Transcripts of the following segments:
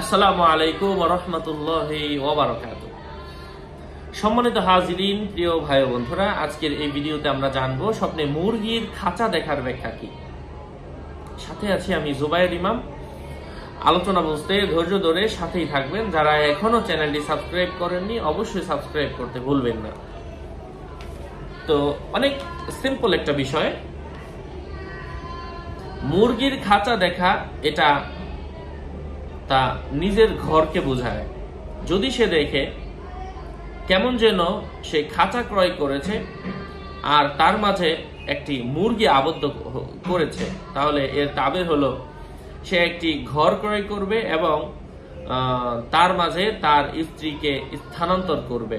আসসালামু আলাইকুম ওয়া রাহমাতুল্লাহি ওয়া বারাকাতুহু। সম্মানিত হাজিরিন, প্রিয় ভাই ও বন্ধুরা, আজকের এই ভিডিওতে আমরা জানবো স্বপ্নে মুরগির খাঁচা দেখার ব্যাখ্যা কি। সাথে আছি আমি জুবায়ের ইমাম। আলোচনা বুঝতে ধৈর্য ধরে সাথেই থাকবেন। যারা এখনো চ্যানেলটি সাবস্ক্রাইব করেননি অবশ্যই সাবস্ক্রাইব করতে ভুলবেন না। তো অনেক সিম্পল একটা বিষয়, মুরগির খাঁচা দেখা এটা তা নিজের ঘরকে বোঝায়। যদি সে দেখে কেমন যেন সে খাঁচা ক্রয় করেছে আর তার মাঝে একটি মুরগি আবদ্ধ করেছে, তাহলে এর তাবির হলো সে একটি ঘর ক্রয় করবে এবং তার মাঝে তার স্ত্রীকে স্থানান্তর করবে।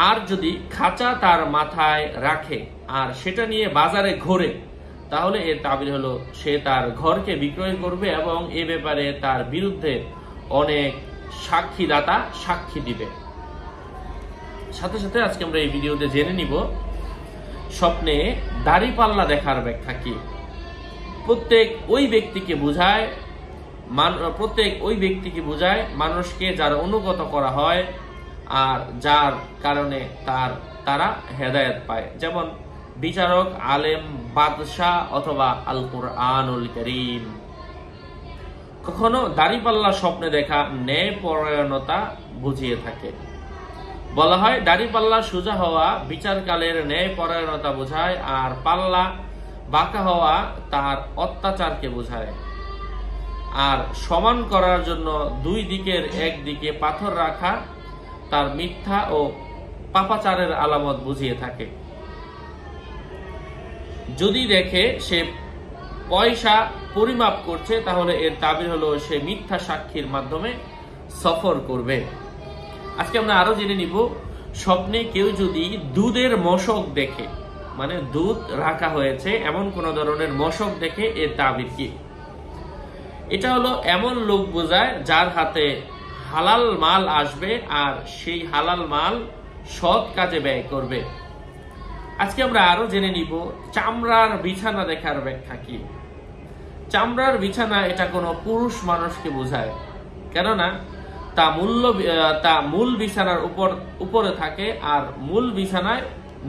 আর যদি খাঁচা তার মাথায় রাখে আর সেটা নিয়ে বাজারে ঘোরে, তাহলে এর তাবির হলো সে তার ঘরকে বিক্রয় করবে এবং এ ব্যাপারে তার বিরুদ্ধে অনেক সাক্ষীদাতা সাক্ষী দিবে। সাথে সাথে আজকে আমরা এই ভিডিওতে জেনে নিব স্বপ্নে দাড়িপাল্লা দেখার ব্যাখ্যা কি। প্রত্যেক ওই ব্যক্তিকে বোঝায় মানুষকে যার অনুগত করা হয় আর যার কারণে তারা হেদায়েত পায়, যেমন বিচারক, আলেম, বাদশাহ অথবা আল কুরআনুল কারীম। কখনো দাড়িপাল্লা স্বপ্নে দেখা ন্যায়পরায়ণতা বুঝিয়ে থাকে। বলা হয় দাড়িপাল্লা সোজা হওয়া বিচারকালের ন্যায়পরায়ণতা বোঝায় আর পাল্লা বাঁকা হওয়া তার অত্যাচারকে বোঝায়। আর সমান করার জন্য দুই দিকের একদিকে পাথর রাখা তার মিথ্যা ও পাপাচারের আলামত বুঝিয়ে থাকে। যদি দেখে সে পয়সা পরিমাপ করছে, তাহলে এর তাবির হলো সে মিথ্যা সাক্ষীর মাধ্যমে সফর করবে। আজকে আমরা আরো জেনে নিব স্বপ্নে কেউ যদি দুধের মশক দেখে, মানে দুধ রাখা হয়েছে এমন কোন ধরনের মশক দেখে, এর তাবির কি। এটা হলো এমন লোক বোঝায় যার হাতে হালাল মাল আসবে আর সেই হালাল মাল সৎ কাজে ব্যয় করবে। আজকে আমরা আরো জেনে নিব চামড়ার বিছানা দেখার ব্যাখ্যা কি। চামড়ার বিছানা এটা কোনো পুরুষ মানুষকে বোঝায়, কেননা তা মূল বিছানার উপরে থাকে আর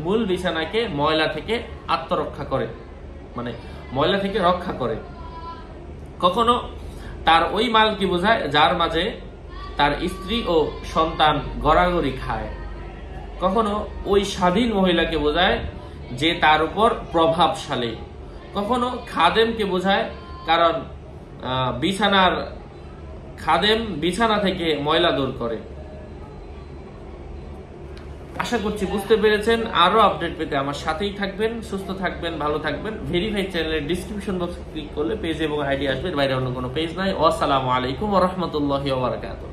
মূল বিছানাকে ময়লা থেকে আত্মরক্ষা করে, মানে ময়লা থেকে রক্ষা করে। কখনো তার ওই মালকে বোঝায় যার মাঝে তার স্ত্রী ও সন্তান গড়াগড়ি খায়। কখনো ওই স্বাধীন মহিলাকে বোঝায় যে তার উপর প্রভাবশালী। কখনো খাদেমকে বোঝায়, কারণ খাদেম বিছানা থেকে ময়লা দূর করে। আশা করছি বুঝতে পেরেছেন। আরো আপডেট পেতে আমার সাথেই থাকবেন। সুস্থ থাকবেন, ভালো থাকবেন। ভেরিফাই চ্যানেলের ডিসক্রিপশন বক্সে ক্লিক করলে পেজ এবং আইডি আসবে, বাইরে অন্য কোনো পেজ নাই। আসসালামু আলাইকুম ওয়া রাহমাতুল্লাহি ওয়া বারাকাতুহু।